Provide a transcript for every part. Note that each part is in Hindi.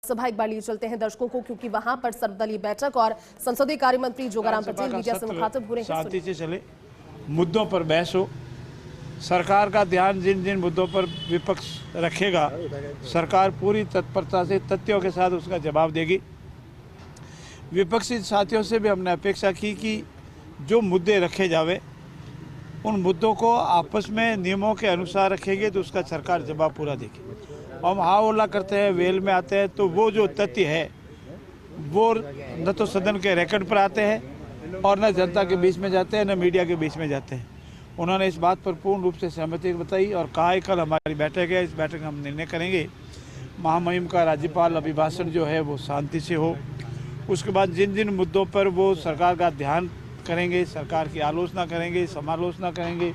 लोकसभा एक बार लिए चलते हैं दर्शकों को, क्योंकि वहां पर सर्वदलीय बैठक और संसदीय कार्य मंत्री जोगाराम पटेल मीडिया से मुखातिब हो रहे हैं। शांति से चले, मुद्दों पर बहस हो, सरकार का ध्यान जिन जिन मुद्दों पर विपक्ष रखेगा सरकार पूरी तत्परता से तथ्यों के साथ उसका जवाब देगी। विपक्षी साथियों से भी हमने अपेक्षा की कि जो मुद्दे रखे जावे उन मुद्दों को आपस में नियमों के अनुसार रखेंगे तो उसका सरकार जवाब पूरा देगी। हम हाँ ओला करते हैं, वेल में आते हैं तो वो जो तथ्य है वो न तो सदन के रिकॉर्ड पर आते हैं और न जनता के बीच में जाते हैं, न मीडिया के बीच में जाते हैं। उन्होंने इस बात पर पूर्ण रूप से सहमति बताई और कहा है कल हमारी बैठक है, इस बैठक में हम निर्णय करेंगे। महामहिम का राज्यपाल अभिभाषण जो है वो शांति से हो। उसके बाद जिन जिन मुद्दों पर वो सरकार का ध्यान करेंगे, सरकार की आलोचना करेंगे, समालोचना करेंगे,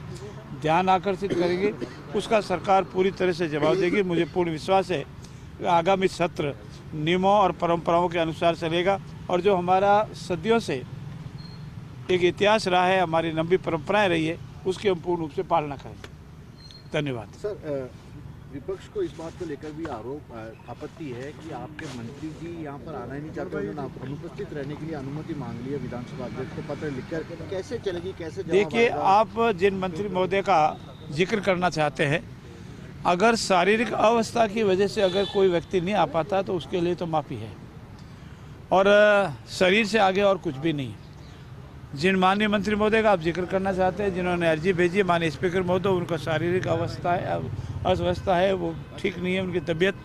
ध्यान आकर्षित करेंगे, उसका सरकार पूरी तरह से जवाब देगी। मुझे पूर्ण विश्वास है कि आगामी सत्र नियमों और परंपराओं के अनुसार चलेगा और जो हमारा सदियों से एक इतिहास रहा है, हमारी लंबी परंपराएं रही है, उसकी हम पूर्ण रूप से पालना करेंगे। धन्यवाद। सर, विपक्ष को इस बात को लेकर भी आपत्ति है कि आपके मंत्री जी यहाँ पर आना ही नहीं चाहते, उन्होंने अनुपस्थित रहने के लिए अनुमति मांग ली है विधानसभा अध्यक्ष को पत्र लिखकर। कैसे चलेगी, कैसे? देखिए, आप जिन मंत्री महोदय का जिक्र करना चाहते हैं, अगर शारीरिक अवस्था की वजह से अगर कोई व्यक्ति नहीं आ पाता तो उसके लिए तो माफ़ी है और शरीर से आगे और कुछ भी नहीं। जिन माननीय मंत्री महोदय का आप जिक्र करना चाहते हैं, जिन्होंने अर्जी भेजी है, माननीय स्पीकर महोदय, उनका शारीरिक अवस्था है, वो ठीक नहीं है उनकी तबीयत,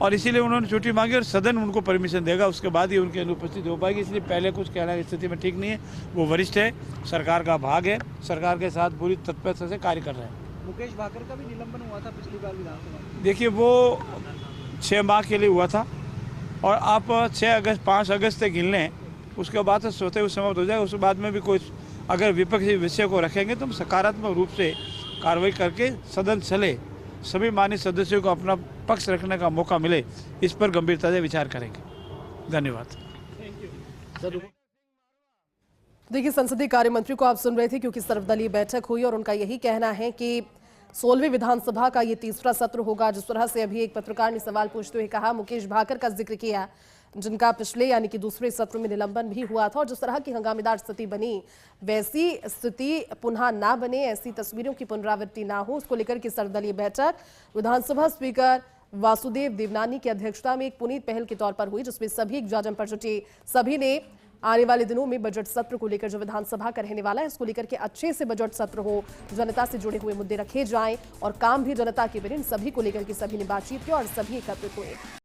और इसीलिए उन्होंने छुट्टी मांगी और सदन उनको परमिशन देगा, उसके बाद ही उनकी अनुपस्थित हो पाएगी। इसलिए पहले कुछ कहना की स्थिति में ठीक नहीं है। वो वरिष्ठ है, सरकार का भाग है, सरकार के साथ पूरी तत्परता से कार्य कर रहे हैं। मुकेश भाकर का भी निलंबन हुआ था पिछली बार विधानसभा। देखिए, वो 6 माह के लिए हुआ था और आप 5 अगस्त तक गिन लें, उसके बाद तो स्वतः समाप्त हो जाएगा। उसके बाद में भी कोई अगर विपक्षी विषय को रखेंगे तो हम सकारात्मक रूप से कार्रवाई करके सदन चले, सभी माननीय सदस्यों को अपना पक्ष रखने का मौका मिले, इस पर गंभीरता से विचार करेंगे। धन्यवाद। देखिए, संसदीय कार्य मंत्री को आप सुन रहे थे, क्योंकि सर्वदलीय बैठक हुई और उनका यही कहना है कि 16वीं विधानसभा का ये तीसरा सत्र होगा। जिस तरह से अभी एक पत्रकार ने सवाल पूछते हुए कहा, मुकेश भाकर का जिक्र किया, जिनका पिछले यानी कि दूसरे सत्र में निलंबन भी हुआ था, और जिस तरह की हंगामेदार स्थिति बनी वैसी स्थिति पुनः ना बने, ऐसी तस्वीरों की पुनरावृत्ति ना हो, उसको लेकर के सर्वदलीय बैठक विधानसभा स्पीकर वासुदेव देवनानी की अध्यक्षता में एक पुनीत पहल के तौर पर हुई, जिसमें सभी एक जाजम पर जुटे। सभी ने आने वाले दिनों में बजट सत्र को लेकर जो विधानसभा का रहने वाला है, इसको लेकर के अच्छे से बजट सत्र हो, जनता से जुड़े हुए मुद्दे रखे जाएं और काम भी जनता के बिना, सभी को लेकर के सभी ने बातचीत की और सभी एकत्रित हुए।